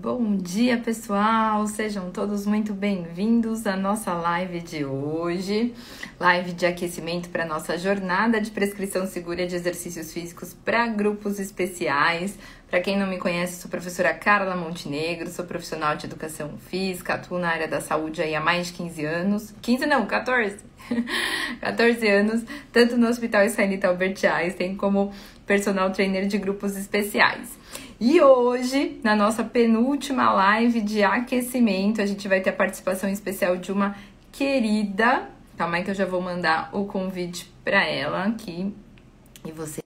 Bom dia, pessoal! Sejam todos muito bem-vindos à nossa live de hoje. Live de aquecimento para nossa jornada de prescrição segura de exercícios físicos para grupos especiais. Para quem não me conhece, sou a professora Carla Montenegro, sou profissional de educação física, atuo na área da saúde aí há mais de 15 anos. 15 não, 14! 14 anos, tanto no Hospital Israelita Albert Einstein como personal trainer de grupos especiais. E hoje, na nossa penúltima live de aquecimento, a gente vai ter a participação especial de uma querida. Calma aí que eu já vou mandar o convite para ela aqui. E você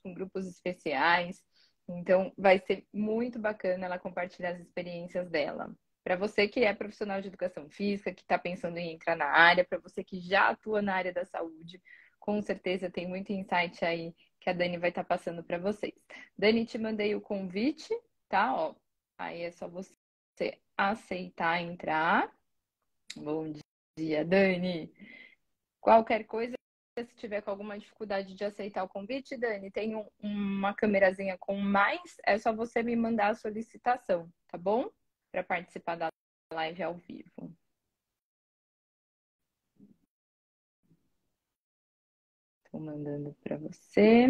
com grupos especiais. Então, vai ser muito bacana ela compartilhar as experiências dela. Para você que é profissional de educação física, que está pensando em entrar na área, para você que já atua na área da saúde, com certeza tem muito insight aí que a Dani vai estar passando para vocês. Dani, te mandei o convite, tá? Ó, aí é só você aceitar entrar. Bom dia, Dani. Qualquer coisa, se tiver com alguma dificuldade de aceitar o convite, Dani, tem uma câmerazinha com mais, é só você me mandar a solicitação, tá bom? Para participar da live ao vivo. Estou mandando para você.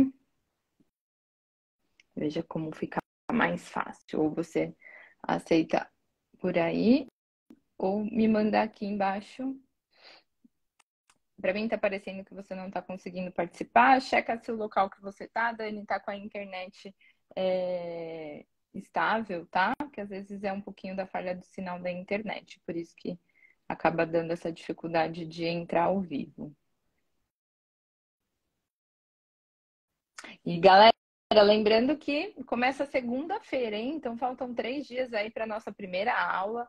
Veja como fica mais fácil. Ou você aceita por aí, ou me mandar aqui embaixo. Para mim tá parecendo que você não está conseguindo participar. Checa se o local que você tá, Dani, tá com a internet estável, tá? Que às vezes é um pouquinho da falha do sinal da internet, por isso que acaba dando essa dificuldade de entrar ao vivo. E galera, lembrando que começa segunda-feira, hein? Então faltam 3 dias aí para nossa primeira aula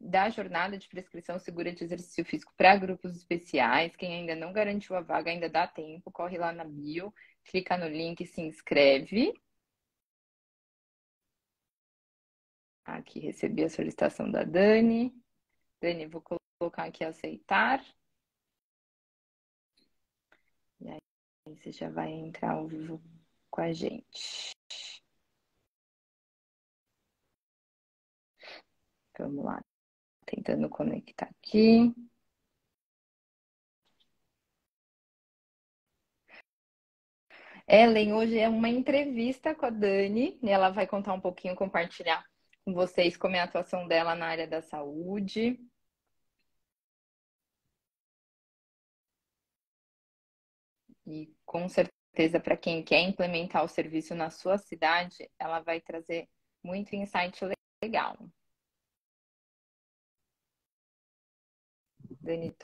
da jornada de prescrição segura de exercício físico para grupos especiais. Quem ainda não garantiu a vaga, ainda dá tempo, corre lá na bio, clica no link e se inscreve. Aqui recebi a solicitação da Dani. Dani, vou colocar aqui aceitar. E aí você já vai entrar ao vivo com a gente. Vamos lá. Tentando conectar aqui. Ellen, hoje é uma entrevista com a Dani. E ela vai contar um pouquinho, compartilhar com vocês como é a atuação dela na área da saúde. E com certeza, para quem quer implementar o serviço na sua cidade, ela vai trazer muito insight legal. Dani,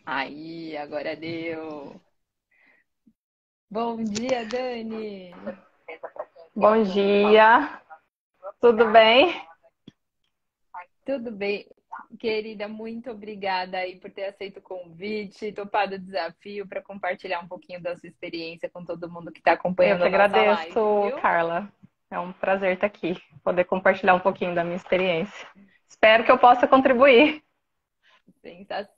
aí, agora deu. Bom dia, Dani. Bom dia. Tudo bem? Tudo bem, querida, muito obrigada aí por ter aceito o convite, topado o desafio para compartilhar um pouquinho da sua experiência com todo mundo que está Eu acompanhando que a nossa agradeço, live, viu? Carla. É um prazer estar aqui, poder compartilhar um pouquinho da minha experiência. Espero que eu possa contribuir. Sensa-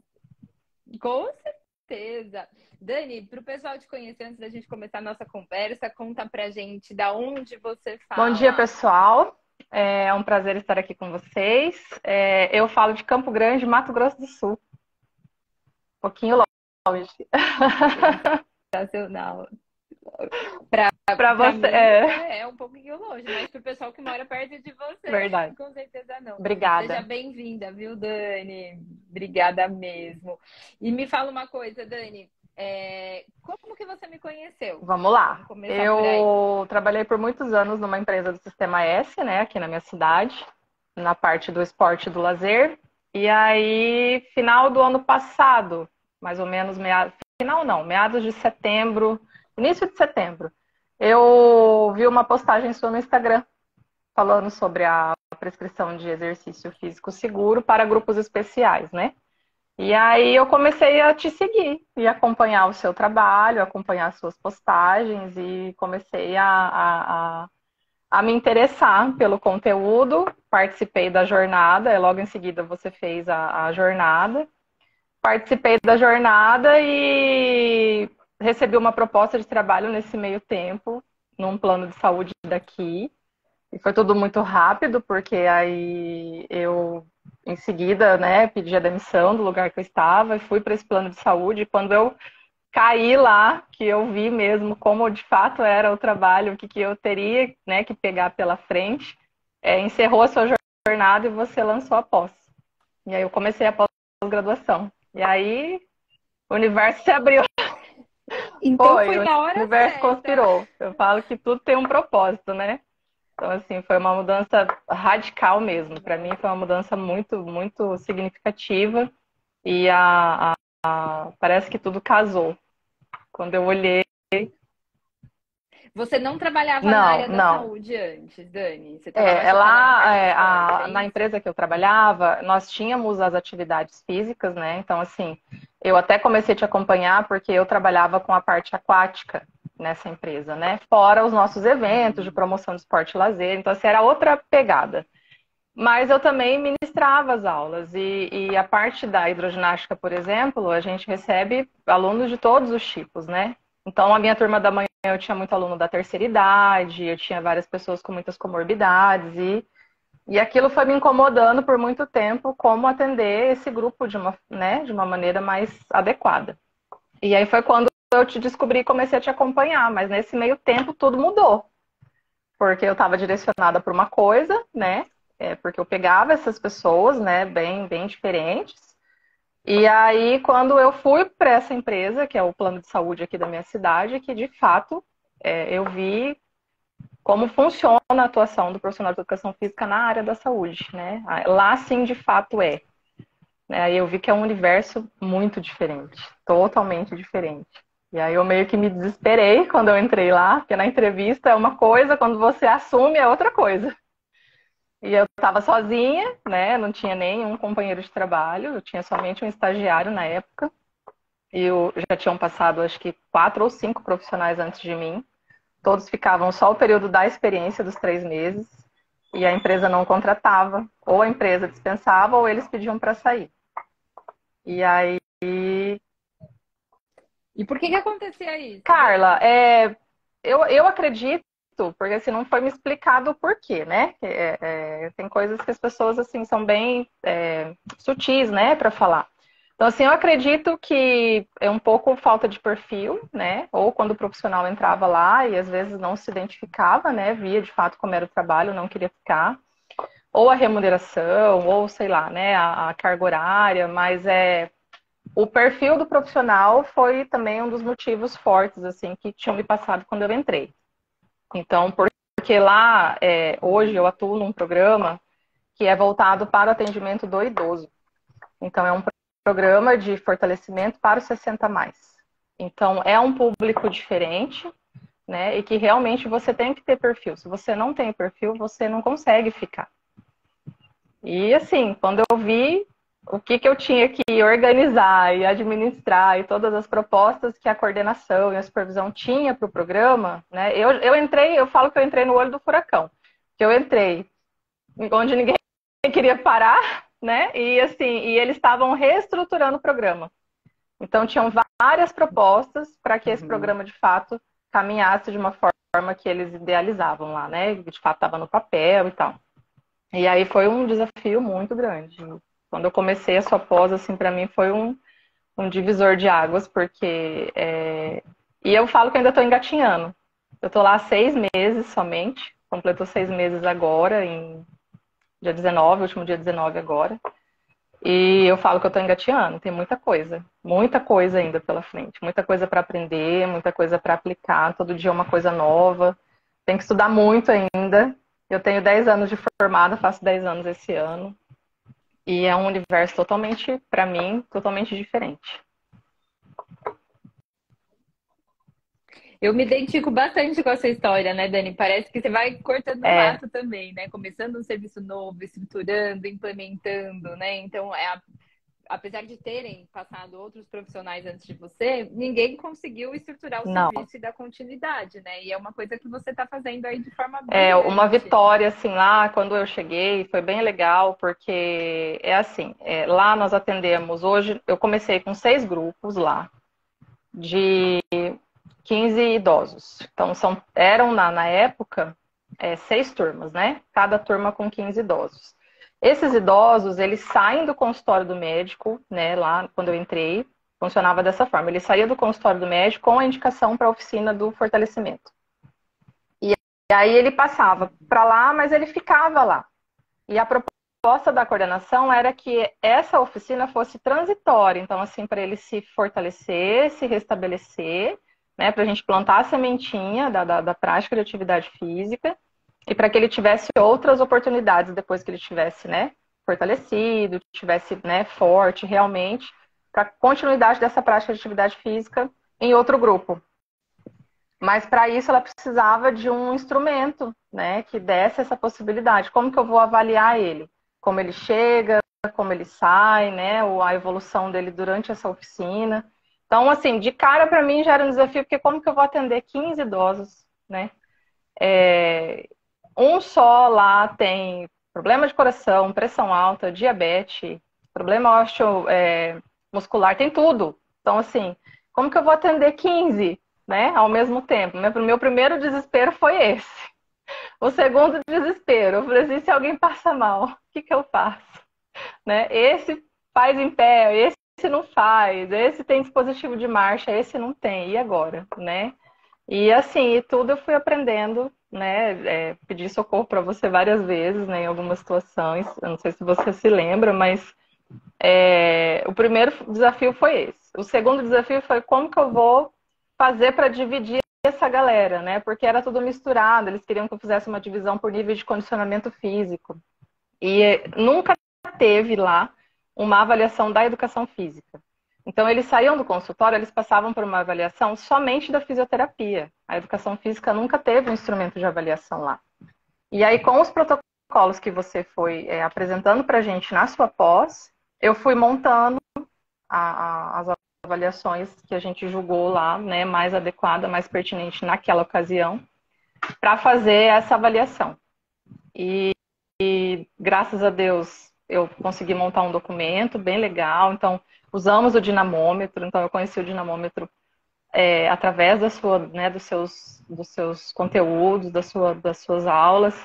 Com certeza. Dani, para o pessoal te conhecer, antes da gente começar a nossa conversa, conta pra gente da onde você Bom dia, fala. pessoal. É um prazer estar aqui com vocês. Eu falo de Campo Grande, Mato Grosso do Sul. Um pouquinho longe. Sensacional. Para Para você, mim é um pouquinho longe, mas para o pessoal que mora perto de você, verdade. com certeza não. Seja Obrigada. bem-vinda, viu, Dani? Obrigada mesmo. E me fala uma coisa, Dani, como que você me conheceu? Vamos lá. Vamos começar por aí. Eu trabalhei por muitos anos numa empresa do Sistema S, né, aqui na minha cidade, na parte do esporte e do lazer. E aí, final do ano passado, mais ou menos, meados de setembro, início de setembro, eu vi uma postagem sua no Instagram falando sobre a prescrição de exercício físico seguro para grupos especiais, né? E aí eu comecei a te seguir e acompanhar o seu trabalho, acompanhar as suas postagens e comecei a me interessar pelo conteúdo. Participei da jornada, e logo em seguida você fez a jornada. Participei da jornada e recebi uma proposta de trabalho nesse meio tempo, num plano de saúde daqui. E foi tudo muito rápido, porque aí eu, em seguida, né, pedi a demissão do lugar que eu estava e fui para esse plano de saúde. E quando eu caí lá, que eu vi mesmo como de fato era o trabalho, o que, que eu teria, né, que pegar pela frente, encerrou a sua jornada e você lançou a pós. E aí eu comecei a pós-graduação. E aí o universo se abriu. Então Foi, foi o na hora universo certa. conspirou. Eu falo que tudo tem um propósito, né? Então, assim, foi uma mudança radical mesmo. Para mim, foi uma mudança muito, muito significativa. E parece que tudo casou. Quando eu olhei. Você não trabalhava na Não, área da não. saúde antes, Dani? Você estava mais focada na Lá, parte de esporte, é na isso? empresa que eu trabalhava, nós tínhamos as atividades físicas, né? Então, assim, eu até comecei a te acompanhar porque eu trabalhava com a parte aquática nessa empresa, né? Fora os nossos eventos de Uhum. promoção de esporte e lazer. Então, assim, era outra pegada. Mas eu também ministrava as aulas. E a parte da hidroginástica, por exemplo, a gente recebe alunos de todos os tipos, né? Então, a minha turma da manhã eu tinha muito aluno da terceira idade, eu tinha várias pessoas com muitas comorbidades, e aquilo foi me incomodando por muito tempo, como atender esse grupo de uma maneira mais adequada. E aí foi quando eu te descobri e comecei a te acompanhar, mas nesse meio tempo tudo mudou, porque eu estava direcionada para uma coisa, né? Porque eu pegava essas pessoas, né, bem, bem diferentes. E aí, quando eu fui para essa empresa, que é o plano de saúde aqui da minha cidade, que de fato eu vi como funciona a atuação do profissional de educação física na área da saúde, né? Lá sim, de fato né? Aí eu vi que é um universo muito diferente, totalmente diferente. E aí eu meio que me desesperei quando eu entrei lá, porque na entrevista é uma coisa, quando você assume é outra coisa. E eu estava sozinha, né? Não tinha nenhum companheiro de trabalho, eu tinha somente um estagiário na época. E eu já tinham passado, acho que 4 ou 5 profissionais antes de mim. Todos ficavam só o período da experiência dos 3 meses e a empresa não contratava, ou a empresa dispensava, ou eles pediam para sair. E aí, E por que que acontecia isso, Carla, Dani? eu acredito, porque assim, não foi me explicado o porquê, né? Tem coisas que as pessoas assim são bem sutis, né, para falar. Então, assim, eu acredito que é um pouco falta de perfil, né? Ou quando o profissional entrava lá e às vezes não se identificava, né? Via de fato como era o trabalho, não queria ficar. Ou a remuneração, ou sei lá, né? A carga horária, mas o perfil do profissional foi também um dos motivos fortes, assim, que tinham me passado quando eu entrei. Então, porque lá, hoje eu atuo num programa que é voltado para o atendimento do idoso. Então, é um programa de fortalecimento para os 60 mais. Então, é um público diferente, né? E que realmente você tem que ter perfil. Se você não tem perfil, você não consegue ficar. E assim, quando eu vi o que eu tinha que organizar e administrar e todas as propostas que a coordenação e a supervisão tinha para o programa, né? Eu entrei, eu falo que eu entrei no olho do furacão. Que eu entrei onde ninguém queria parar, né? E assim, e eles estavam reestruturando o programa. Então tinham várias propostas para que esse Uhum. programa de fato caminhasse de uma forma que eles idealizavam lá, né? De fato estava no papel e tal. E aí foi um desafio muito grande. Quando eu comecei a sua pós, assim, para mim foi um divisor de águas, porque e eu falo que eu ainda estou engatinhando. Eu estou lá há 6 meses somente, completou 6 meses agora, em dia 19, último dia 19 agora. E eu falo que eu estou engateando, tem muita coisa ainda pela frente, muita coisa para aprender, muita coisa para aplicar, todo dia uma coisa nova. Tem que estudar muito ainda. Eu tenho 10 anos de formada, faço 10 anos esse ano. E é um universo totalmente, para mim, totalmente diferente. Eu me identifico bastante com a sua história, né, Dani? Parece que você vai cortando o É, mato também, né? Começando um serviço novo, estruturando, implementando, né? Então, apesar de terem passado outros profissionais antes de você, ninguém conseguiu estruturar o não. serviço e dar continuidade, né? E é uma coisa que você está fazendo aí de forma Uma brilhante. vitória, assim, lá, quando eu cheguei, foi bem legal, porque lá nós atendemos, hoje eu comecei com 6 grupos lá, de 15 idosos. Então, eram, na época, 6 turmas, né? Cada turma com 15 idosos. Esses idosos, eles saem do consultório do médico, né? Lá, quando eu entrei, funcionava dessa forma. Ele saía do consultório do médico com a indicação para a oficina do fortalecimento. E aí ele passava para lá, mas ele ficava lá. E a proposta da coordenação era que essa oficina fosse transitória. Então, assim, para ele se fortalecer, se restabelecer, né? Para a gente plantar a sementinha da prática de atividade física e para que ele tivesse outras oportunidades depois que ele tivesse, né, fortalecido, tivesse, né, forte realmente, para continuidade dessa prática de atividade física em outro grupo. Mas para isso ela precisava de um instrumento, né, que desse essa possibilidade. Como que eu vou avaliar ele? Como ele chega, como ele sai, né, ou a evolução dele durante essa oficina. Então, assim, de cara para mim já era um desafio, porque como que eu vou atender 15 idosos, né? Um só lá tem problema de coração, pressão alta, diabetes, problema muscular, tem tudo. Então, assim, como que eu vou atender 15, né, ao mesmo tempo? Meu primeiro desespero foi esse. O segundo desespero, eu falei assim, se alguém passa mal, o que que eu faço? Né? Esse faz em pé, esse não faz, esse tem dispositivo de marcha, esse não tem, e agora, né? E assim, e tudo eu fui aprendendo, né? Pedi socorro para você várias vezes, né? Em algumas situações. Eu não sei se você se lembra, mas o primeiro desafio foi esse. O segundo desafio foi como que eu vou fazer para dividir essa galera, né? Porque era tudo misturado. Eles queriam que eu fizesse uma divisão por nível de condicionamento físico. E nunca teve lá uma avaliação da educação física. Então, eles saíam do consultório, eles passavam por uma avaliação somente da fisioterapia. A educação física nunca teve um instrumento de avaliação lá. E aí, com os protocolos que você foi apresentando para a gente na sua pós, eu fui montando as avaliações que a gente julgou lá, né, mais adequada, mais pertinente naquela ocasião, para fazer essa avaliação. E graças a Deus, eu consegui montar um documento bem legal. Então, usamos o dinamômetro. Então, eu conheci o dinamômetro através né, dos seus conteúdos, das suas aulas.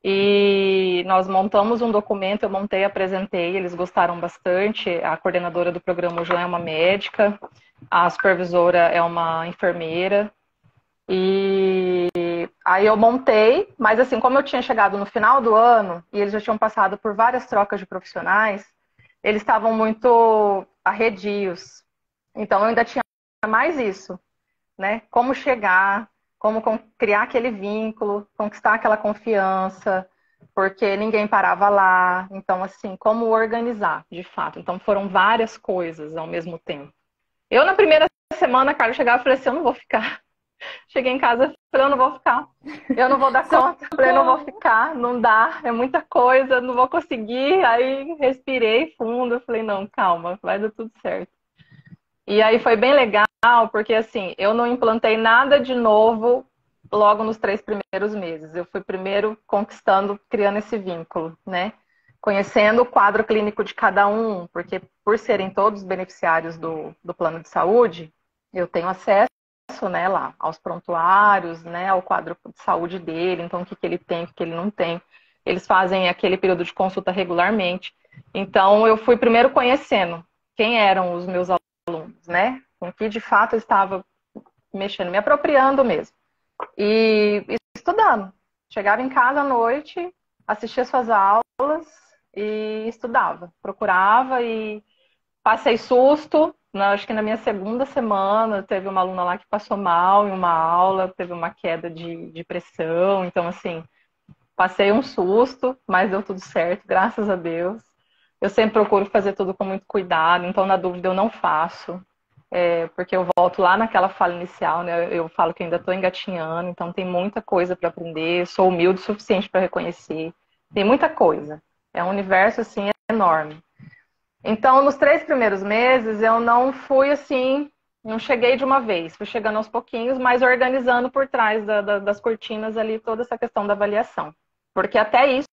E nós montamos um documento, eu montei, apresentei, eles gostaram bastante. A coordenadora do programa hoje é uma médica, a supervisora é uma enfermeira. E aí eu montei, mas assim, como eu tinha chegado no final do ano e eles já tinham passado por várias trocas de profissionais, eles estavam muito arredios. Então eu ainda tinha mais isso, né? Como chegar, como criar aquele vínculo, conquistar aquela confiança, porque ninguém parava lá. Então, assim, como organizar, de fato. Então foram várias coisas ao mesmo tempo. Eu, na primeira semana, cara, eu chegava e falei assim, eu não vou ficar. Cheguei em casa, falei, eu não vou ficar. Eu não vou dar conta. Falei, eu não vou ficar, não dá, é muita coisa, não vou conseguir. Aí respirei fundo, falei, não, calma, vai dar tudo certo. E aí foi bem legal, porque assim, eu não implantei nada de novo logo nos 3 primeiros meses. Eu fui primeiro conquistando, criando esse vínculo, né? Conhecendo o quadro clínico de cada um, porque por serem todos beneficiários do plano de saúde, eu tenho acesso, né, lá aos prontuários, né, ao quadro de saúde dele, então o que ele tem, o que ele não tem. Eles fazem aquele período de consulta regularmente. Então eu fui primeiro conhecendo quem eram os meus alunos, né, com que de fato eu estava mexendo, me apropriando mesmo. E estudando. Chegava em casa à noite, assistia suas aulas e estudava. Procurava e passei susto. Acho que na minha segunda semana teve uma aluna lá que passou mal em uma aula, teve uma queda de pressão. Então, assim, passei um susto, mas deu tudo certo, graças a Deus. Eu sempre procuro fazer tudo com muito cuidado, então, na dúvida, eu não faço. Porque eu volto lá naquela fala inicial, né? Eu falo que ainda estou engatinhando, então tem muita coisa para aprender. Sou humilde o suficiente para reconhecer. Tem muita coisa. É um universo, assim, enorme. Então, nos 3 primeiros meses, eu não fui assim, não cheguei de uma vez. Fui chegando aos pouquinhos, mas organizando por trás das cortinas ali toda essa questão da avaliação. Porque até isso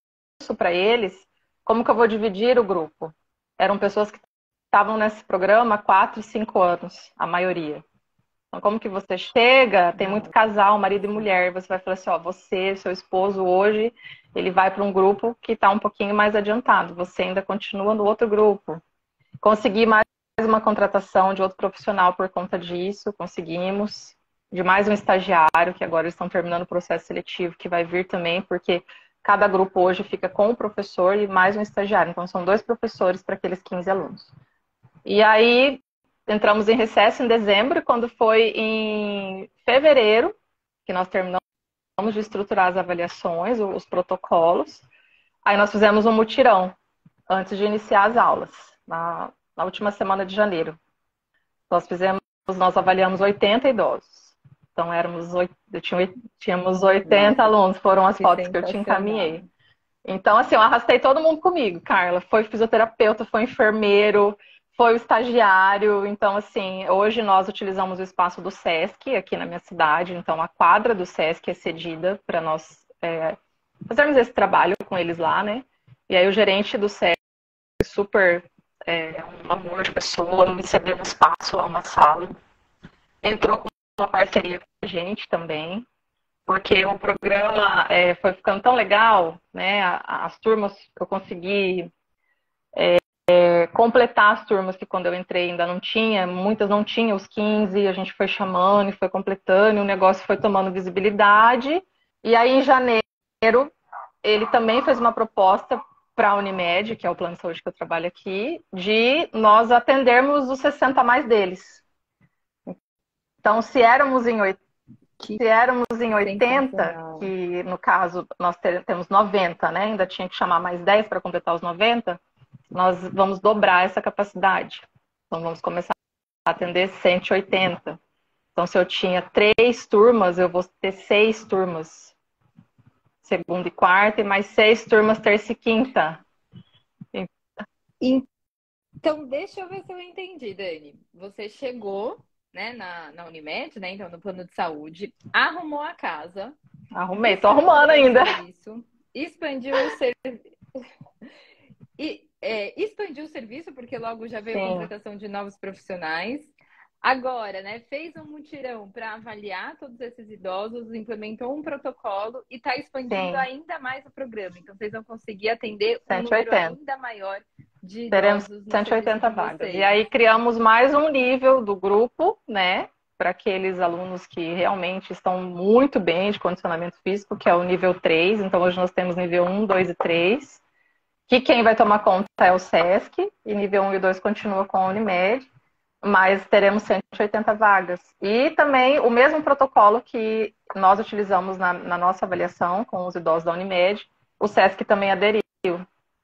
para eles, como que eu vou dividir o grupo? Eram pessoas que estavam nesse programa há 4 e 5 anos, a maioria. Então, como que você chega? Tem muito casal, marido e mulher. Você vai falar assim, ó, você, seu esposo hoje, ele vai para um grupo que está um pouquinho mais adiantado. Você ainda continua no outro grupo. Consegui mais uma contratação de outro profissional por conta disso, conseguimos. De mais um estagiário, que agora eles estão terminando o processo seletivo, que vai vir também, porque cada grupo hoje fica com o professor e mais um estagiário. Então, são 2 professores para aqueles 15 alunos. E aí, entramos em recesso em dezembro, quando foi em fevereiro, que nós terminamos de estruturar as avaliações, os protocolos. Aí nós fizemos um mutirão, antes de iniciar as aulas, na última semana de janeiro. Nós avaliamos 80 idosos. Então, tínhamos 80 alunos, foram as fotos que eu te encaminhei. Então, assim, eu arrastei todo mundo comigo, Carla. Foi fisioterapeuta, foi enfermeiro, foi o estagiário. Então, assim, hoje nós utilizamos o espaço do SESC aqui na minha cidade. Então, a quadra do SESC é cedida para nós fazermos esse trabalho com eles lá, né? E aí o gerente do SESC, super um amor de pessoa, me cedeu um espaço lá, uma sala. Entrou com uma parceria com a gente também, porque o programa foi ficando tão legal, né? As turmas, eu consegui completar as turmas que quando eu entrei ainda não tinha, muitas não tinham os 15, a gente foi chamando e foi completando, e o negócio foi tomando visibilidade. E aí, em janeiro, ele também fez uma proposta para a Unimed, que é o plano de saúde que eu trabalho aqui, de nós atendermos os 60 a mais deles. Então, se éramos em 80, que no caso nós temos 90, né? Ainda tinha que chamar mais 10 para completar os 90, nós vamos dobrar essa capacidade. Então, vamos começar a atender 180. Então, se eu tinha 3 turmas, eu vou ter 6 turmas, segunda e quarta, e mais 6 turmas, terça e quinta. Então, deixa eu ver se eu entendi, Dani. Você chegou, né, na Unimed, né, então no plano de saúde, arrumou a casa. Arrumei, tô arrumando ainda. Isso, expandiu o serviço. Expandiu o serviço, porque logo já veio a contratação de novos profissionais. Agora, né, fez um mutirão para avaliar todos esses idosos, implementou um protocolo e está expandindo ainda mais o programa. Então, vocês vão conseguir atender um número ainda maior de teremos idosos. 180 vagas. E aí criamos mais um nível do grupo, né, para aqueles alunos que realmente estão muito bem de condicionamento físico, que é o nível 3. Então, hoje nós temos nível 1, 2 e 3. Que quem vai tomar conta é o SESC, e nível 1 e 2 continua com a Unimed. Mas teremos 180 vagas. E também o mesmo protocolo que nós utilizamos na nossa avaliação com os idosos da Unimed, o SESC também aderiu.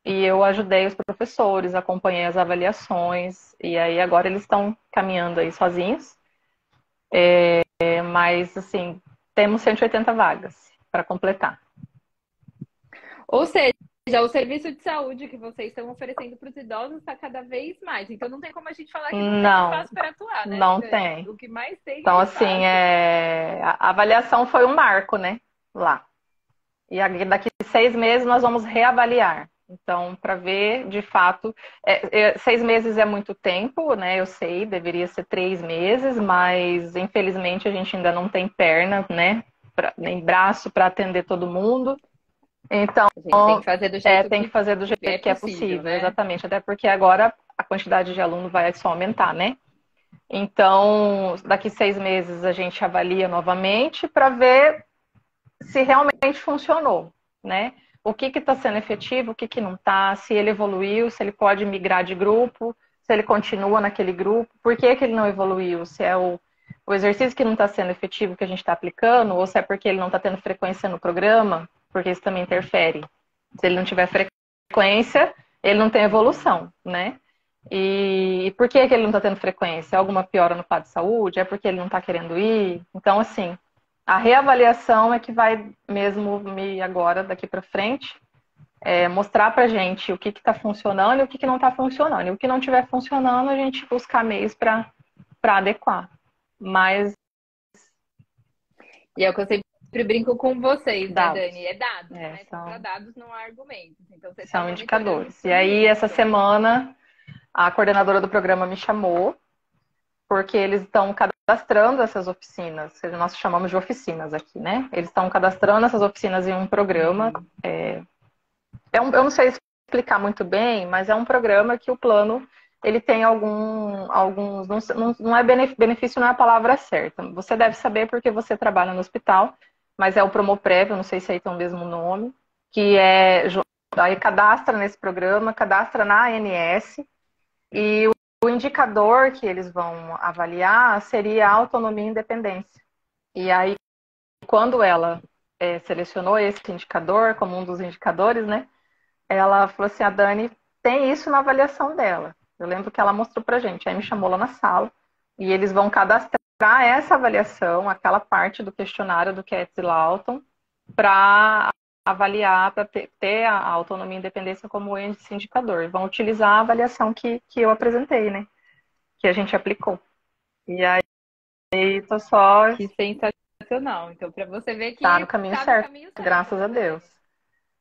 E eu ajudei os professores, acompanhei as avaliações, e aí agora eles estão caminhando aí sozinhos. Mas, assim, temos 180 vagas para completar. Ou seja, o serviço de saúde que vocês estão oferecendo para os idosos está cada vez mais. Então não tem como a gente falar que não tem espaço para atuar, né? Não tem. O que mais tem então, é assim, a avaliação foi um marco, né? Lá. E daqui 6 meses nós vamos reavaliar. Então, para ver, de fato, 6 meses é muito tempo, né? Eu sei, deveria ser 3 meses, mas infelizmente a gente ainda não tem perna, né? Nem braço para atender todo mundo. Então, tem que fazer do jeito tem que fazer do jeito que é possível, né? Exatamente. Até porque agora a quantidade de aluno vai só aumentar, né? Então, daqui 6 meses a gente avalia novamente para ver se realmente funcionou, né? O que está sendo efetivo, o que não está, se ele evoluiu, se ele pode migrar de grupo, se ele continua naquele grupo, por que ele não evoluiu, se é o exercício que não está sendo efetivo que a gente está aplicando, ou se é porque ele não está tendo frequência no programa, porque isso também interfere. Se ele não tiver frequência, ele não tem evolução, né? E por que ele não está tendo frequência? É alguma piora no quadro de saúde? É porque ele não está querendo ir? Então, assim, a reavaliação é que vai mesmo agora, daqui para frente, mostrar pra gente o que está funcionando e o que não está funcionando. E o que não estiver funcionando, a gente buscar meios para adequar. Mas... E é o que eu sempre brinco com vocês, dados, né, Dani? É dados, né? São... Contra dados não há argumentos. Então, são indicadores. E aí, essa semana, a coordenadora do programa me chamou, porque eles estão cada cadastrando essas oficinas, nós chamamos de oficinas aqui, né? Eles estão cadastrando essas oficinas em um programa. Eu não sei explicar muito bem, mas é um programa que o plano ele tem alguns não é benefício, não é a palavra certa. Você deve saber porque você trabalha no hospital, mas é o Promoprev, eu não sei se aí tem o mesmo nome, que aí cadastra nesse programa, cadastra na ANS, e o indicador que eles vão avaliar seria a autonomia e independência. E aí, quando ela selecionou esse indicador como um dos indicadores, né? Ela falou assim, a Dani tem isso na avaliação dela. Eu lembro que ela mostrou pra gente, aí me chamou lá na sala, e eles vão cadastrar essa avaliação, aquela parte do questionário do Katz e Lawton, para avaliar, para ter a autonomia e independência como índice indicador. Vão utilizar a avaliação que eu apresentei, né? Que a gente aplicou. E aí, tô só... Que sensacional. Então, para você ver que tá no caminho tá no certo, caminho certo, graças a né? Deus.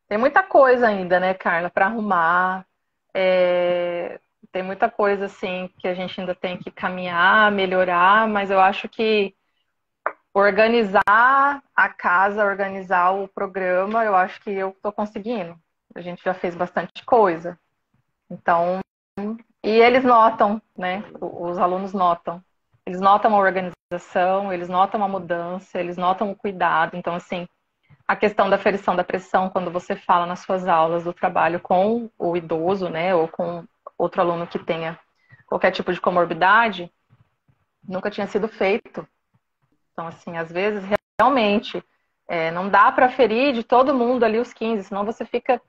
Tem muita coisa ainda, né, Carla, para arrumar. Tem muita coisa, assim, que a gente ainda tem que caminhar, melhorar, mas eu acho que organizar a casa, organizar o programa, eu acho que eu estou conseguindo. A gente já fez bastante coisa. Então, e eles notam, né? Os alunos notam. Eles notam a organização, eles notam a mudança, eles notam o cuidado. Então, assim, a questão da aferição da pressão, quando você fala nas suas aulas do trabalho com o idoso, né, ou com outro aluno que tenha qualquer tipo de comorbidade, nunca tinha sido feito. Então, assim, às vezes, realmente, não dá para aferir de todo mundo ali os 15, senão você fica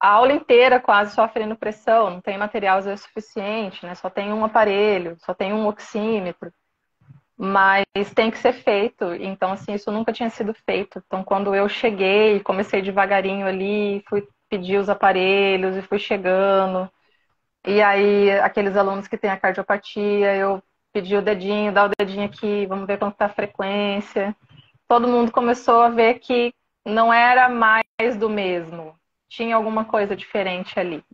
a aula inteira quase só aferindo pressão, não tem material às vezes suficiente, né, só tem um aparelho, só tem um oxímetro. Mas tem que ser feito. Então, assim, isso nunca tinha sido feito. Então, quando eu cheguei, comecei devagarinho ali, fui pedir os aparelhos e fui chegando. E aí, aqueles alunos que têm a cardiopatia, eu pedi o dedinho, dá o dedinho aqui, vamos ver como está a frequência. Todo mundo começou a ver que não era mais do mesmo. Tinha alguma coisa diferente ali.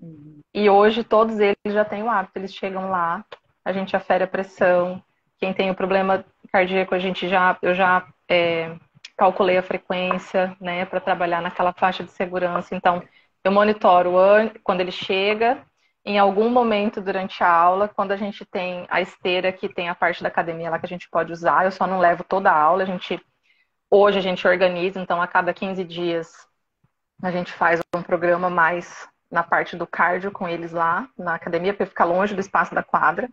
E hoje, todos eles já têm o hábito. Eles chegam lá, a gente afere a pressão. Quem tem o problema cardíaco, eu já calculei a frequência, né, para trabalhar naquela faixa de segurança. Então, eu monitoro quando ele chega, em algum momento durante a aula, quando a gente tem a esteira que tem a parte da academia lá que a gente pode usar, eu só não levo toda a aula. Hoje a gente organiza, então a cada 15 dias a gente faz um programa mais na parte do cardio com eles lá na academia, porque fica longe do espaço da quadra.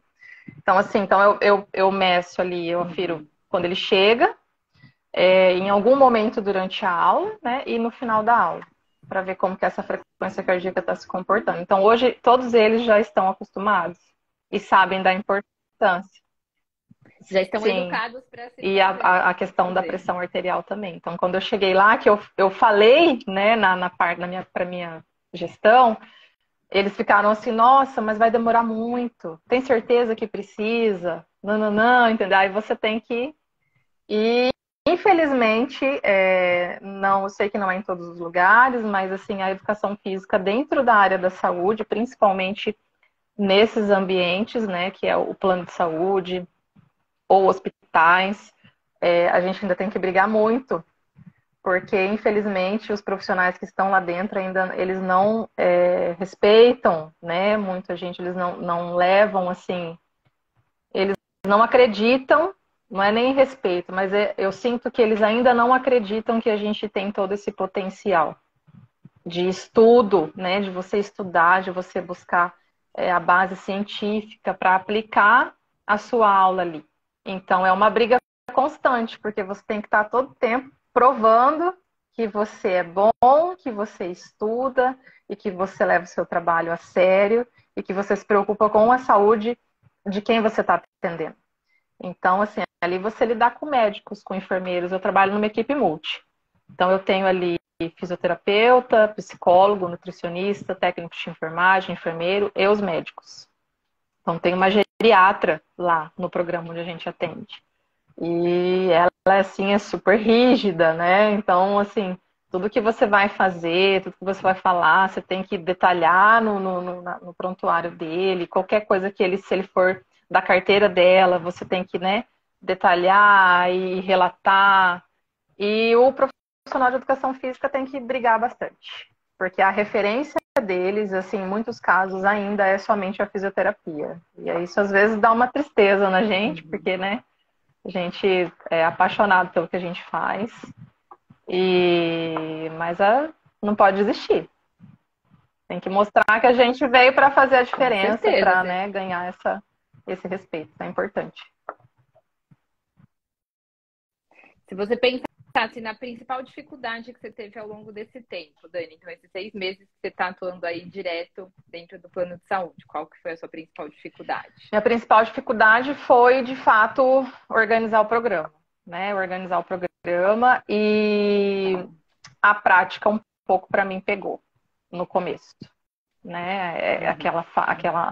Então, assim, eu meço ali, eu afiro quando ele chega, em algum momento durante a aula, né, e no final da aula, para ver como que essa frequência cardíaca está se comportando. Então, hoje, todos eles já estão acostumados e sabem da importância. Já estão Sim. educados para se E fazer. a questão da pressão arterial também. Então, quando eu cheguei lá, que eu falei, né, para minha gestão, eles ficaram assim, nossa, mas vai demorar muito. Tem certeza que precisa? Não, não, não, entendeu? Aí você tem que... E, infelizmente, não, eu sei que não é em todos os lugares, mas, assim, a educação física dentro da área da saúde, principalmente nesses ambientes, né, que é o plano de saúde ou hospitais, a gente ainda tem que brigar muito, porque infelizmente os profissionais que estão lá dentro ainda eles não respeitam, né? Muita gente eles não levam assim, eles não acreditam, não é nem respeito, mas eu sinto que eles ainda não acreditam que a gente tem todo esse potencial de estudo, né? De você estudar, de você buscar a base científica para aplicar a sua aula ali. Então é uma briga constante, porque você tem que estar todo tempo provando que você é bom, que você estuda e que você leva o seu trabalho a sério e que você se preocupa com a saúde de quem você está atendendo. Então, assim, ali você lidar com médicos, com enfermeiros. Eu trabalho numa equipe multi. Então, eu tenho ali fisioterapeuta, psicólogo, nutricionista, técnico de enfermagem, enfermeiro e os médicos. Então, tem uma geriatra lá no programa onde a gente atende. E ela, assim, é super rígida, né? Então, assim, tudo que você vai fazer, tudo que você vai falar, você tem que detalhar no prontuário dele. Qualquer coisa que se ele for da carteira dela, você tem que, né, detalhar e relatar. E o profissional de educação física tem que brigar bastante, porque a referência deles, assim, em muitos casos, ainda é somente a fisioterapia. E aí isso às vezes dá uma tristeza na gente, porque, né, a gente é apaixonado pelo que a gente faz, mas não pode desistir. Tem que mostrar que a gente veio para fazer a diferença, para, né, ganhar esse respeito. É importante. Se você pensasse na principal dificuldade que você teve ao longo desse tempo, Dani, então esses 6 meses que você está atuando aí direto dentro do plano de saúde, qual que foi a sua principal dificuldade? Minha principal dificuldade foi, de fato, organizar o programa, né? Organizar o programa e a prática um pouco para mim pegou no começo, né?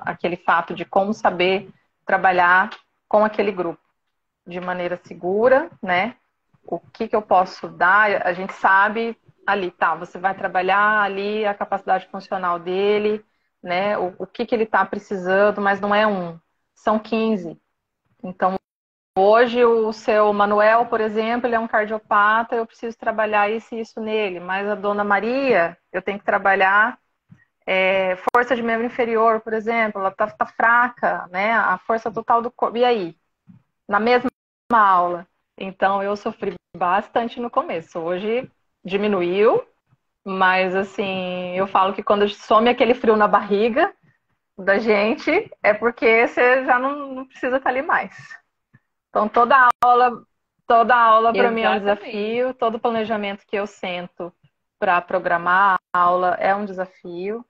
Aquele fato de como saber trabalhar com aquele grupo de maneira segura, né? O que eu posso dar, a gente sabe ali, tá, você vai trabalhar ali a capacidade funcional dele, né? O que ele está precisando, mas não é são 15. Então, hoje o seu Manuel, por exemplo, ele é um cardiopata, eu preciso trabalhar isso e isso nele, mas a dona Maria, eu tenho que trabalhar força de membro inferior, por exemplo, ela tá fraca, né? A força total do corpo. E aí? Na mesma aula. Então, eu sofri bastante no começo. Hoje diminuiu, mas assim, eu falo que quando some aquele frio na barriga da gente, é porque você já não precisa estar ali mais. Então, toda aula para mim é um desafio, todo planejamento que eu sento para programar a aula é um desafio.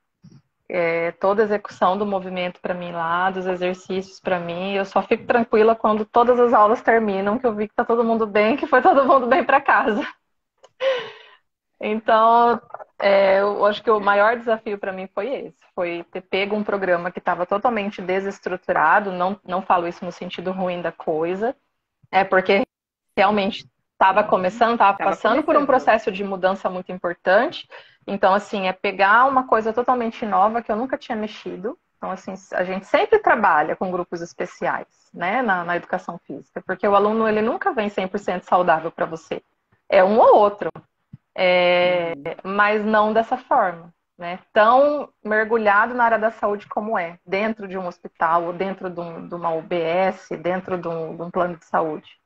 Toda execução do movimento para mim lá, dos exercícios para mim, eu só fico tranquila quando todas as aulas terminam, que eu vi que tá todo mundo bem, que foi todo mundo bem para casa. Então, eu acho que o maior desafio para mim foi esse, foi ter pego um programa que estava totalmente desestruturado, não falo isso no sentido ruim da coisa, porque realmente estava passando por um processo de mudança muito importante. Então, assim, pegar uma coisa totalmente nova que eu nunca tinha mexido. Então, assim, a gente sempre trabalha com grupos especiais, né, na educação física, porque o aluno, ele nunca vem 100% saudável para você. É um ou outro, mas não dessa forma, né, tão mergulhado na área da saúde como dentro de um hospital, ou dentro de uma UBS, dentro de um plano de saúde.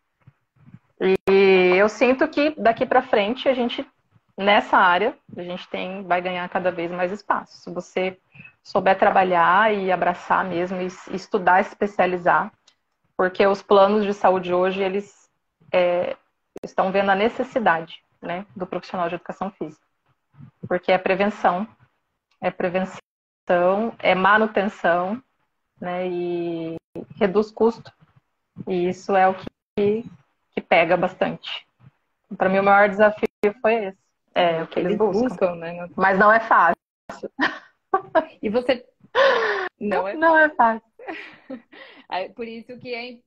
E eu sinto que daqui para frente nessa área, vai ganhar cada vez mais espaço. Se você souber trabalhar e abraçar mesmo, e estudar, especializar, porque os planos de saúde hoje, eles estão vendo a necessidade, né, do profissional de educação física. Porque é prevenção, é manutenção, né, e reduz custo. E isso é o que pega bastante. Para mim, o maior desafio foi esse. O que eles buscam, né? Mas não é fácil. E você... Não é fácil. Por isso que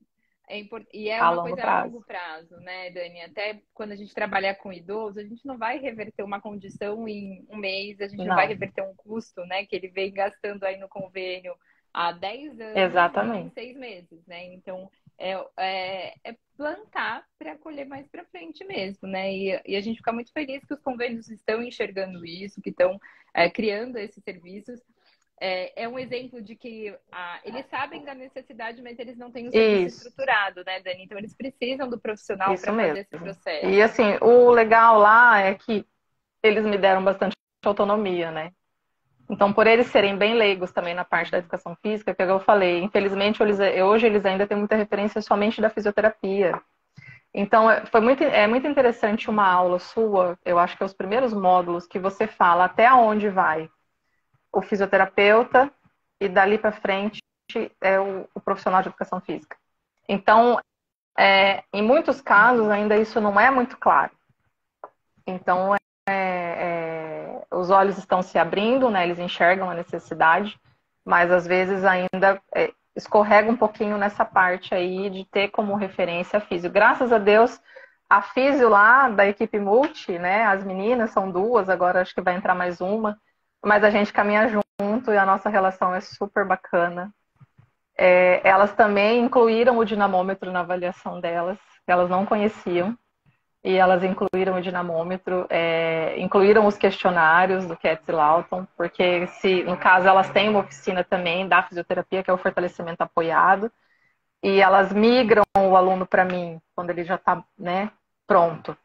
e a uma coisa a longo prazo, né, Dani? Até quando a gente trabalha com idoso, a gente não vai reverter uma condição em um mês, a gente não vai reverter um custo, né, que ele vem gastando aí no convênio há 10 anos. Exatamente. Em 6 meses, né? Então, é plantar para colher mais para frente mesmo, né? E a gente fica muito feliz que os convênios estão enxergando isso, que estão criando esses serviços. É um exemplo de que eles sabem da necessidade, mas eles não têm o serviço estruturado, né, Dani? Então, eles precisam do profissional para fazer esse processo. E, assim, o legal lá é que eles me deram bastante autonomia, né? Então, por eles serem bem leigos também na parte da educação física, que eu falei, infelizmente, hoje eles ainda têm muita referência somente da fisioterapia. Então, é muito interessante uma aula sua, eu acho que é os primeiros módulos que você fala até onde vai o fisioterapeuta e dali para frente é o profissional de educação física. Então, em muitos casos, ainda isso não é muito claro. Então, os olhos estão se abrindo, né? Eles enxergam a necessidade, mas às vezes ainda escorrega um pouquinho nessa parte aí de ter como referência a físio. Graças a Deus, a físio lá da equipe multi, né? As meninas são 2, agora acho que vai entrar mais uma, mas a gente caminha junto e a nossa relação é super bacana. Elas também incluíram o dinamômetro na avaliação delas, que elas não conheciam. E elas incluíram o dinamômetro, incluíram os questionários do Katz e Lawton, porque se, no caso, elas têm uma oficina também da fisioterapia, que é o fortalecimento apoiado, e elas migram o aluno para mim quando ele já está, né, pronto.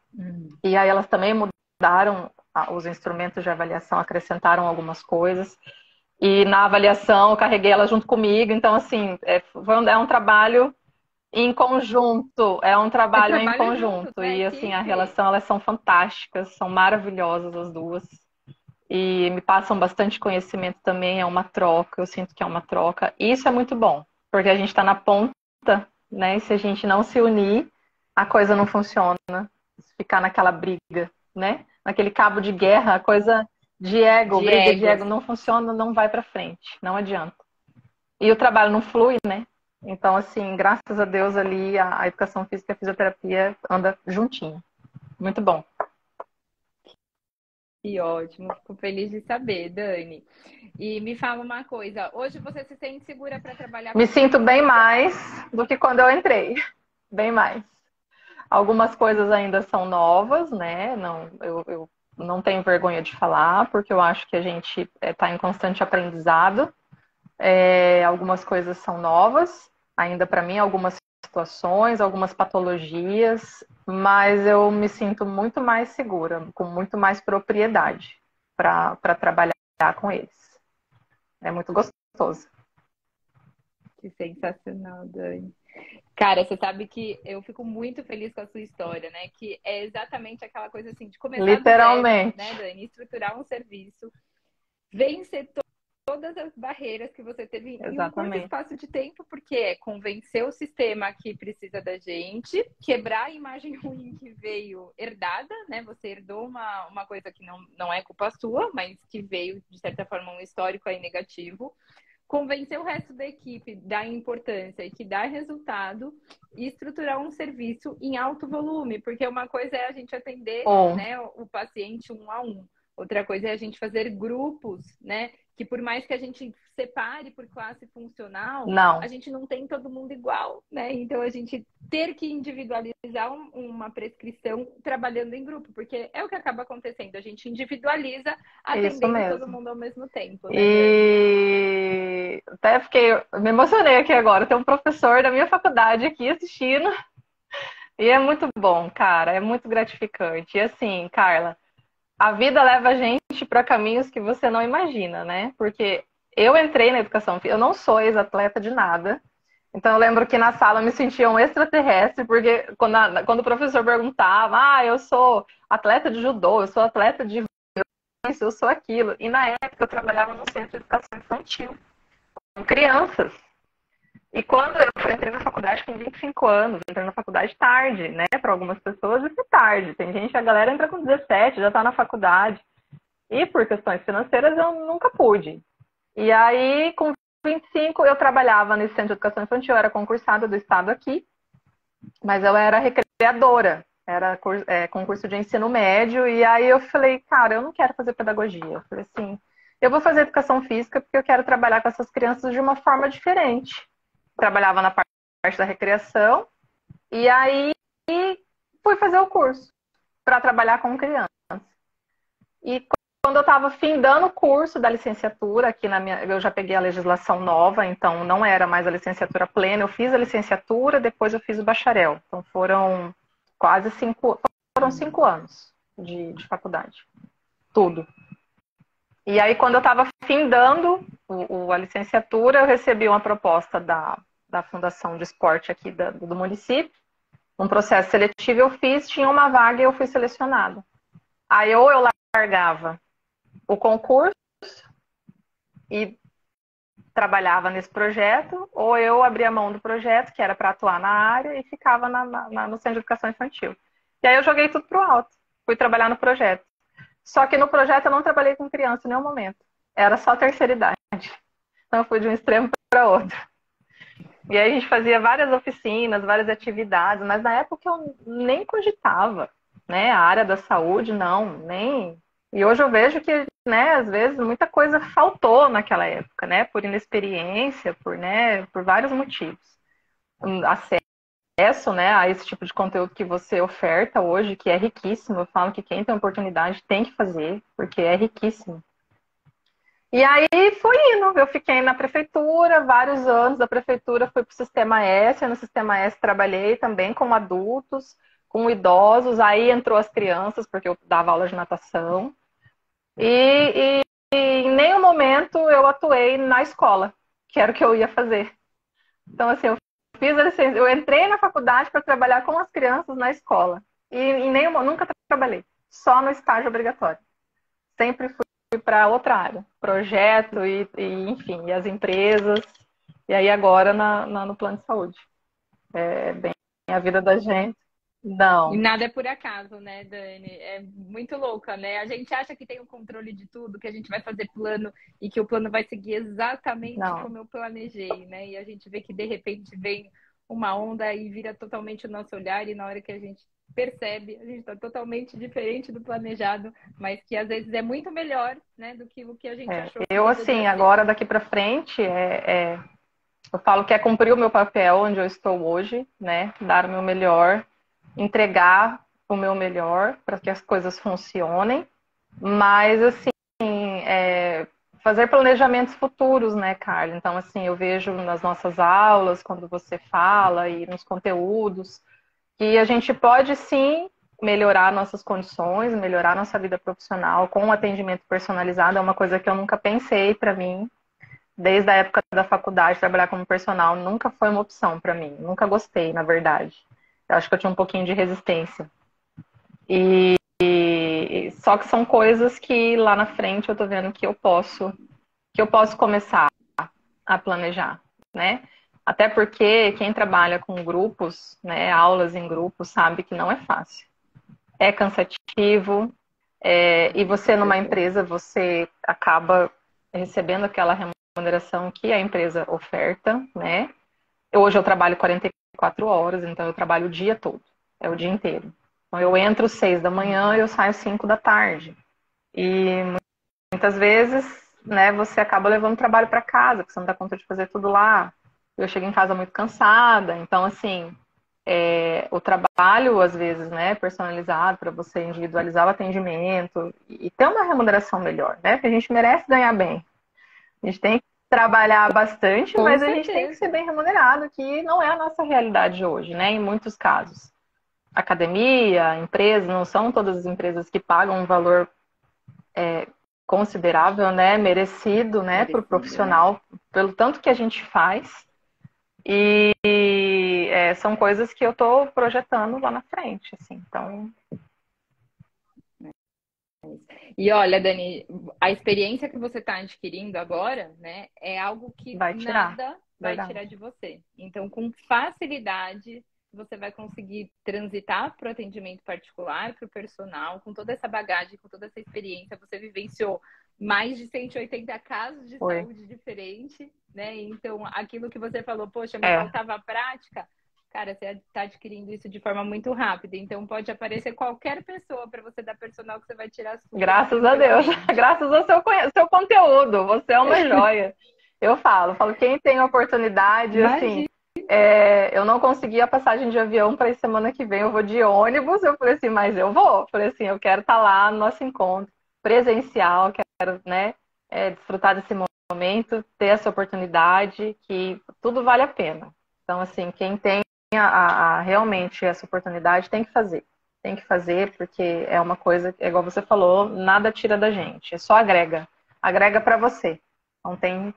E aí elas também mudaram os instrumentos de avaliação, acrescentaram algumas coisas. E na avaliação eu carreguei ela junto comigo, então assim, é um trabalho em conjunto, é um trabalho em conjunto. Juntos, E assim, a equipe. relação, elas são fantásticas, são maravilhosas as duas. E me passam bastante conhecimento também, é uma troca, eu sinto que é uma troca. E isso é muito bom, porque a gente está na ponta, né? E se a gente não se unir, a coisa não funciona. Ficar naquela briga, né? Naquele cabo de guerra, a coisa de ego, briga de ego não funciona, não vai para frente, não adianta. E o trabalho não flui, né? Então, assim, graças a Deus ali a educação física e a fisioterapia anda juntinho. Muito bom. Que ótimo, fico feliz de saber, Dani. E me fala uma coisa, hoje você se sente segura para trabalhar Me com sinto crianças? bem mais do que quando eu entrei. Bem mais. Algumas coisas ainda são novas, né? Eu não tenho vergonha de falar, porque eu acho que a gente está em constante aprendizado. Algumas coisas são novas, ainda para mim, algumas situações, algumas patologias, mas eu me sinto muito mais segura, com muito mais propriedade para trabalhar com eles. É muito gostoso. Que sensacional, Dani. Cara, você sabe que eu fico muito feliz com a sua história, né? Que é exatamente aquela coisa assim, de começar do zero, Literalmente. né, Dani? Estruturar um serviço, vencer todas as barreiras que você teve em um curto Exatamente. espaço de tempo, porque é convencer o sistema que precisa da gente, quebrar a imagem ruim que veio herdada, né? Você herdou uma coisa que não é culpa sua, mas que veio, de certa forma, um histórico aí negativo. Convencer o resto da equipe da importância e que dá resultado e estruturar um serviço em alto volume, porque uma coisa é a gente atender, né, o paciente um a um. Outra coisa é a gente fazer grupos, né? Que por mais que a gente separe por classe funcional, a gente não tem todo mundo igual, né? Então a gente ter que individualizar uma prescrição trabalhando em grupo, porque é o que acaba acontecendo, a gente individualiza atendendo todo mundo ao mesmo tempo, né, e até me emocionei aqui agora, tem um professor da minha faculdade aqui assistindo, e é muito bom, cara, é muito gratificante. E assim, Carla, a vida leva a gente para caminhos que você não imagina, né? Porque eu entrei na educação física, eu não sou ex-atleta de nada. Então eu lembro que na sala eu me sentia um extraterrestre, porque quando o professor perguntava, eu sou atleta de judô, eu sou atleta de isso, eu sou aquilo. E na época eu trabalhava no centro de educação infantil, com crianças. E quando eu entrei na faculdade com 25 anos, entrei na faculdade tarde, né? Para algumas pessoas isso é tarde. Tem gente, a galera entra com 17, já está na faculdade. E por questões financeiras eu nunca pude. E aí, com 25, eu trabalhava nesse centro de educação infantil, eu era concursada do estado aqui, mas eu era recreadora, era concurso de ensino médio, e aí eu falei, cara, eu não quero fazer pedagogia. Eu falei assim, eu vou fazer educação física porque eu quero trabalhar com essas crianças de uma forma diferente. Trabalhava na parte da recreação, e aí fui fazer o curso para trabalhar com crianças. E quando eu estava findando o curso da licenciatura, eu já peguei a legislação nova, então não era mais a licenciatura plena, eu fiz a licenciatura, depois eu fiz o bacharel. Então foram quase 5 anos de faculdade. Tudo. E aí, quando eu estava findando a licenciatura, eu recebi uma proposta da Fundação de Esporte aqui do município, um processo seletivo eu fiz, tinha uma vaga e eu fui selecionada. Aí ou eu largava o concurso e trabalhava nesse projeto, ou eu abria mão do projeto, que era para atuar na área, e ficava no Centro de Educação Infantil. E aí eu joguei tudo pro alto, fui trabalhar no projeto. Só que no projeto eu não trabalhei com criança em nenhum momento, era só terceira idade. Então eu fui de um extremo para outro. E aí a gente fazia várias oficinas, várias atividades, mas na época eu nem cogitava, né? A área da saúde, não, nem E hoje eu vejo que, né, às vezes muita coisa faltou naquela época, né, por inexperiência, por vários motivos. Acesso, né, a esse tipo de conteúdo que você oferta hoje, que é riquíssimo. Eu falo que quem tem oportunidade tem que fazer, porque é riquíssimo. E aí foi indo, eu fiquei na prefeitura, vários anos da prefeitura, fui para o Sistema S, no Sistema S trabalhei também com adultos, com idosos, aí entrou as crianças, porque eu dava aula de natação, e em nenhum momento eu atuei na escola, que era o que eu ia fazer. Então, assim, eu entrei na faculdade para trabalhar com as crianças na escola, e nunca trabalhei, só no estágio obrigatório. Sempre fui para outra área, projeto enfim, e as empresas, e aí agora no plano de saúde. É bem a vida da gente. E Não, nada é por acaso, né, Dani? É muito louca, né? A gente acha que tem o controle de tudo, que a gente vai fazer plano e que o plano vai seguir exatamente não. como eu planejei, né? E a gente vê que de repente vem uma onda e vira totalmente o nosso olhar, e na hora que a gente percebe, a gente está totalmente diferente do planejado, mas que às vezes é muito melhor, né, do que o que a gente achou que Eu, deveria assim, ser. agora daqui para frente, eu falo que é cumprir o meu papel onde eu estou hoje, né? Dar o meu melhor, entregar o meu melhor para que as coisas funcionem, mas, assim, fazer planejamentos futuros, né, Carla? Então, assim, eu vejo nas nossas aulas, quando você fala e nos conteúdos, que a gente pode sim melhorar nossas condições, melhorar nossa vida profissional com um atendimento personalizado. É uma coisa que eu nunca pensei para mim, desde a época da faculdade, trabalhar como personal nunca foi uma opção para mim. Nunca gostei, na verdade. Eu acho que eu tinha um pouquinho de resistência. Só que são coisas que lá na frente eu tô vendo que eu posso começar a planejar, né? Até porque quem trabalha com grupos, né, aulas em grupos, sabe que não é fácil. É cansativo, e você numa empresa, você acaba recebendo aquela remuneração que a empresa oferta, né? Hoje eu trabalho 44 horas, então eu trabalho o dia todo, é o dia inteiro. Então eu entro 6 da manhã e eu saio 5 da tarde. E muitas vezes, né, você acaba levando o trabalho para casa, porque você não dá conta de fazer tudo lá. Eu chego em casa muito cansada, então, assim, o trabalho, às vezes, né, personalizado para você individualizar o atendimento e ter uma remuneração melhor, né? Porque a gente merece ganhar bem. A gente tem que trabalhar bastante, Com mas a gente tem que ser certeza. bem remunerado, que não é a nossa realidade hoje, né? Em muitos casos. Academia, empresa, não são todas as empresas que pagam um valor considerável, né, merecido, né, para o Merecido, né? profissional, pelo tanto que a gente faz. São coisas que eu estou projetando lá na frente, assim. Então, E olha, Dani, a experiência que você está adquirindo agora, né, é algo que vai tirar, nada vai verdade. tirar de você. Então, com facilidade, você vai conseguir transitar para o atendimento particular, para o personal, com toda essa bagagem, com toda essa experiência. Você vivenciou mais de 180 casos de Foi. saúde diferente, né? Então, aquilo que você falou, poxa, me É, faltava prática. Cara, você está adquirindo isso de forma muito rápida, então pode aparecer qualquer pessoa para você dar personal que você vai tirar super graças a Deus, tranquilamente. graças ao seu conteúdo, você é uma joia. Eu falo, quem tem oportunidade, assim, Imagina. eu não consegui a passagem de avião para semana que vem, eu vou de ônibus. Eu falei assim, mas eu vou. Eu falei assim, eu quero estar lá no nosso encontro presencial, quero, né, desfrutar desse momento, ter essa oportunidade, que tudo vale a pena. Então, assim, quem tem realmente essa oportunidade tem que fazer. Tem que fazer, porque é uma coisa, é igual você falou, nada tira da gente, é só agrega. Agrega para você. Então tem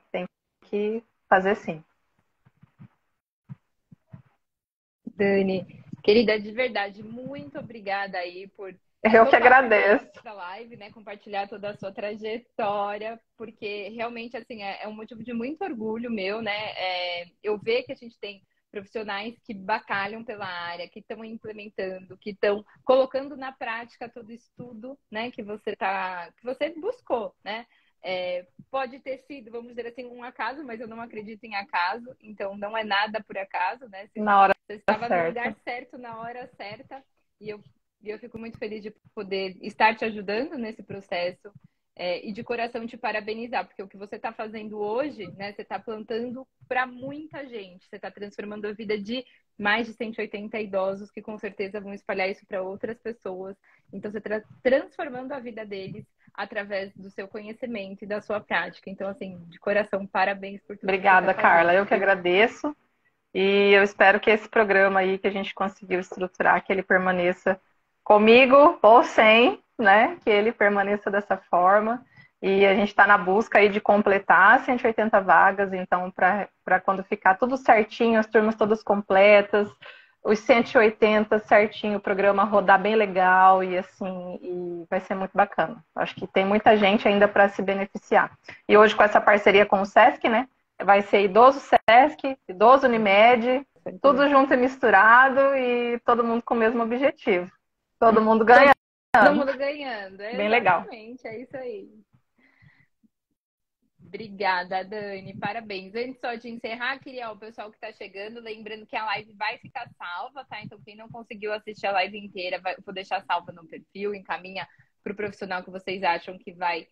que fazer sim. Dani, querida, de verdade, muito obrigada aí por Eu que topar participar agradeço. da live, né? Compartilhar toda a sua trajetória, porque realmente, assim, é um motivo de muito orgulho meu, né? Eu ver que a gente tem profissionais que batalham pela área, que estão implementando, que estão colocando na prática todo estudo, né? Que você buscou, né? Pode ter sido, vamos dizer assim, um acaso, mas eu não acredito em acaso, então não é nada por acaso, né? Na hora Você estava no lugar certa. certo, na hora certa, e eu E eu fico muito feliz de poder estar te ajudando nesse processo. E de coração te parabenizar, porque o que você está fazendo hoje, né? Você está plantando para muita gente. Você está transformando a vida de mais de 180 idosos que com certeza vão espalhar isso para outras pessoas. Então, você está transformando a vida deles através do seu conhecimento e da sua prática. Então, assim, de coração, parabéns por tudo. Obrigada, que você tá Carla. fazendo. Eu que agradeço. E eu espero que esse programa aí que a gente conseguiu estruturar, que ele permaneça comigo ou sem, né? Que ele permaneça dessa forma. E a gente está na busca aí de completar 180 vagas, então, para quando ficar tudo certinho, as turmas todas completas, os 180 certinho, o programa rodar bem legal e assim, e vai ser muito bacana. Acho que tem muita gente ainda para se beneficiar. E hoje, com essa parceria com o SESC, né? Vai ser idoso SESC, idoso Unimed, tudo junto e misturado e todo mundo com o mesmo objetivo. Todo mundo ganhando. Todo mundo ganhando. Bem legal. Exatamente, é isso aí. Obrigada, Dani. Parabéns. Antes só de encerrar, queria o pessoal que está chegando, lembrando que a live vai ficar salva, tá? Então, quem não conseguiu assistir a live inteira, vou deixar salva no perfil, encaminha para o profissional que vocês acham que vai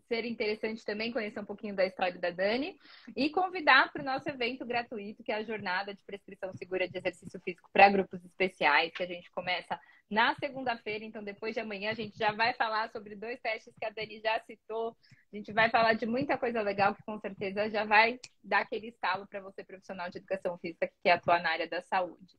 ser interessante também conhecer um pouquinho da história da Dani e convidar para o nosso evento gratuito, que é a Jornada de Prescrição Segura de Exercício Físico para Grupos Especiais, que a gente começa na segunda-feira. Então, depois de amanhã, a gente já vai falar sobre 2 testes que a Dani já citou. A gente vai falar de muita coisa legal que, com certeza, já vai dar aquele estalo para você, profissional de educação física, que quer atuar na área da saúde.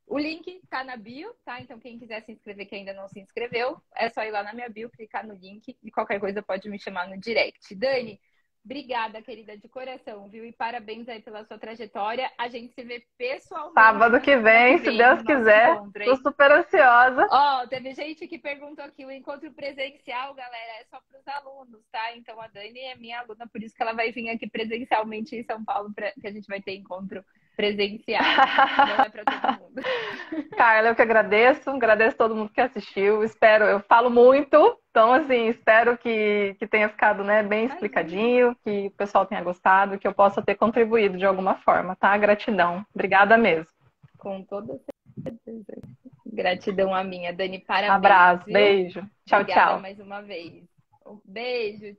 O link tá na bio, tá? Então, quem quiser se inscrever, que ainda não se inscreveu, é só ir lá na minha bio, clicar no link e qualquer coisa pode me chamar no direct. Dani, obrigada, querida, de coração, viu? E parabéns aí pela sua trajetória. A gente se vê pessoalmente. Sábado que vem, se Deus quiser. Tô super ansiosa. Ó, teve gente que perguntou aqui, o encontro presencial, galera, é só para os alunos, tá? Então, a Dani é minha aluna, por isso que ela vai vir aqui presencialmente em São Paulo, que a gente vai ter encontro presencial. Não é para todo mundo. Carla, eu que agradeço todo mundo que assistiu. Eu falo muito, então assim, espero que tenha ficado, né, bem explicadinho, que o pessoal tenha gostado, que eu possa ter contribuído de alguma forma, tá? Gratidão. Obrigada mesmo. Com toda certeza. Gratidão a minha, Dani, parabéns. Abraço, viu? beijo. Tchau, Obrigada tchau. mais uma vez. Um beijo.